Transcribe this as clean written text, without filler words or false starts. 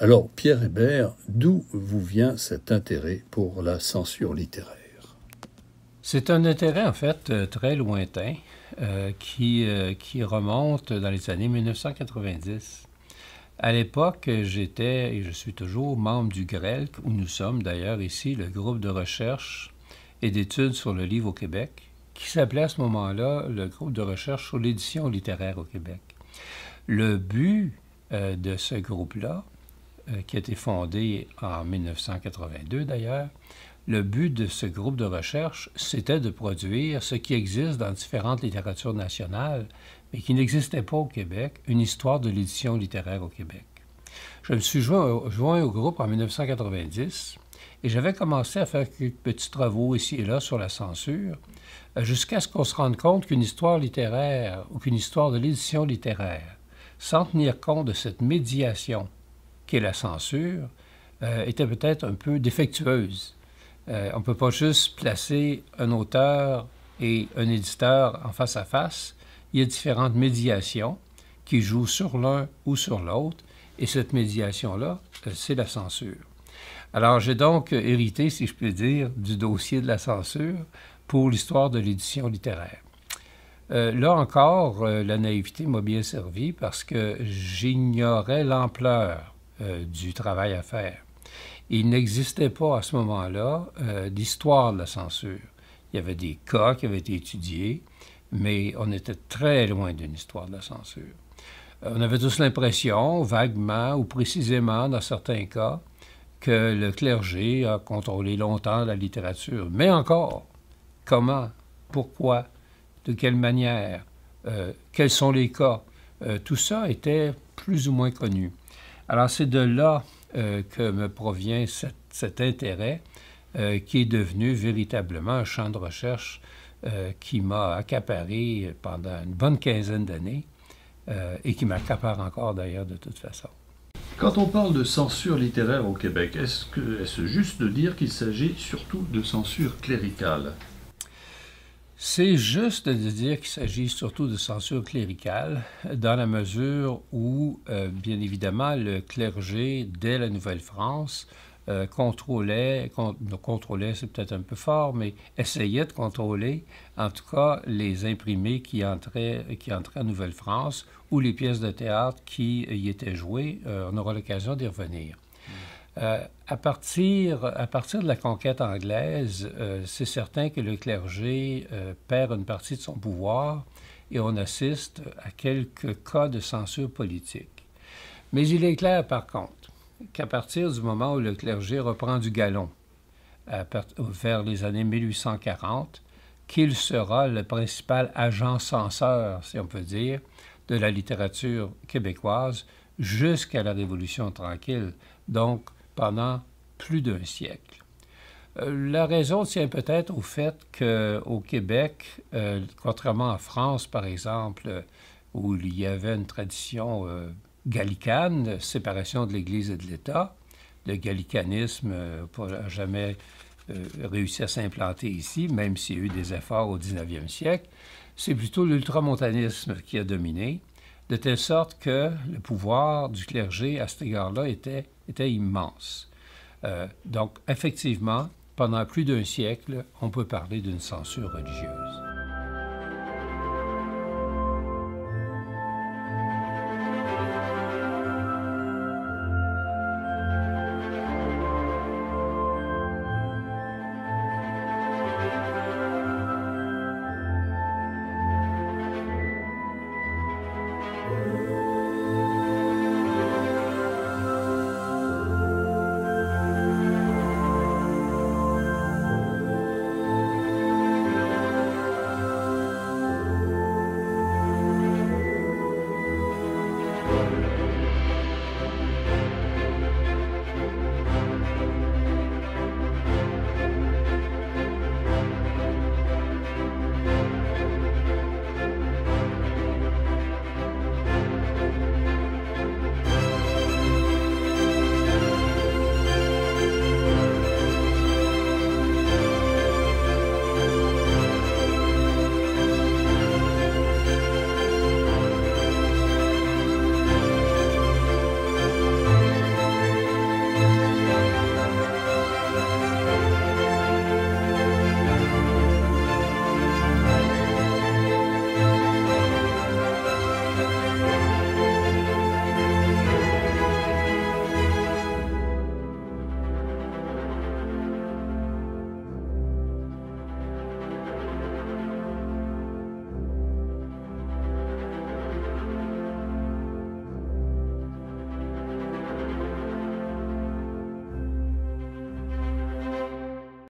Alors, Pierre Hébert, d'où vous vient cet intérêt pour la censure littéraire? C'est un intérêt, en fait, très lointain, qui remonte dans les années 1990. À l'époque, j'étais, et je suis toujours, membre du GRELC, où nous sommes d'ailleurs ici, le groupe de recherche et d'études sur le livre au Québec, qui s'appelait à ce moment-là le groupe de recherche sur l'édition littéraire au Québec. Le but de ce groupe-là, qui a été fondé en 1982 d'ailleurs, le but de ce groupe de recherche, c'était de produire ce qui existe dans différentes littératures nationales, mais qui n'existait pas au Québec, une histoire de l'édition littéraire au Québec. Je me suis joint au groupe en 1990 et j'avais commencé à faire quelques petits travaux ici et là sur la censure, jusqu'à ce qu'on se rende compte qu'une histoire littéraire ou qu'une histoire de l'édition littéraire, sans tenir compte de cette médiation qu'est la censure, était peut-être un peu défectueuse. On ne peut pas juste placer un auteur et un éditeur en face à face. Il y a différentes médiations qui jouent sur l'un ou sur l'autre, et cette médiation-là, c'est la censure. Alors, j'ai donc hérité, si je puis dire, du dossier de la censure pour l'histoire de l'édition littéraire. Là encore, la naïveté m'a bien servi parce que j'ignorais l'ampleur du travail à faire. Il n'existait pas à ce moment-là d'histoire de la censure. Il y avait des cas qui avaient été étudiés, mais on était très loin d'une histoire de la censure. On avait tous l'impression, vaguement ou précisément dans certains cas, que le clergé a contrôlé longtemps la littérature. Mais encore, comment, pourquoi, de quelle manière, quels sont les cas, tout ça était plus ou moins connu. Alors c'est de là que me provient cet intérêt qui est devenu véritablement un champ de recherche qui m'a accaparé pendant une bonne quinzaine d'années et qui m'accapare encore d'ailleurs de toute façon. Quand on parle de censure littéraire au Québec, est-ce juste de dire qu'il s'agit surtout de censure cléricale? C'est juste de dire qu'il s'agit surtout de censure cléricale, dans la mesure où, bien évidemment, le clergé, dès la Nouvelle-France, contrôlait, c'est peut-être un peu fort, mais essayait de contrôler, en tout cas, les imprimés qui entraient en Nouvelle-France ou les pièces de théâtre qui y étaient jouées. On aura l'occasion d'y revenir. À partir de la conquête anglaise, c'est certain que le clergé perd une partie de son pouvoir et on assiste à quelques cas de censure politique. Mais il est clair, par contre, qu'à partir du moment où le clergé reprend du galon, vers les années 1840, qu'il sera le principal agent censeur, si on peut dire, de la littérature québécoise jusqu'à la Révolution tranquille, donc pendant plus d'un siècle. La raison tient peut-être au fait qu'au Québec, contrairement en France, par exemple, où il y avait une tradition gallicane, séparation de l'Église et de l'État, le gallicanisme n'a jamais réussi à s'implanter ici, même s'il y a eu des efforts au 19e siècle, c'est plutôt l'ultramontanisme qui a dominé, de telle sorte que le pouvoir du clergé à cet égard-là était immense. Donc, effectivement, pendant plus d'un siècle, on peut parler d'une censure religieuse.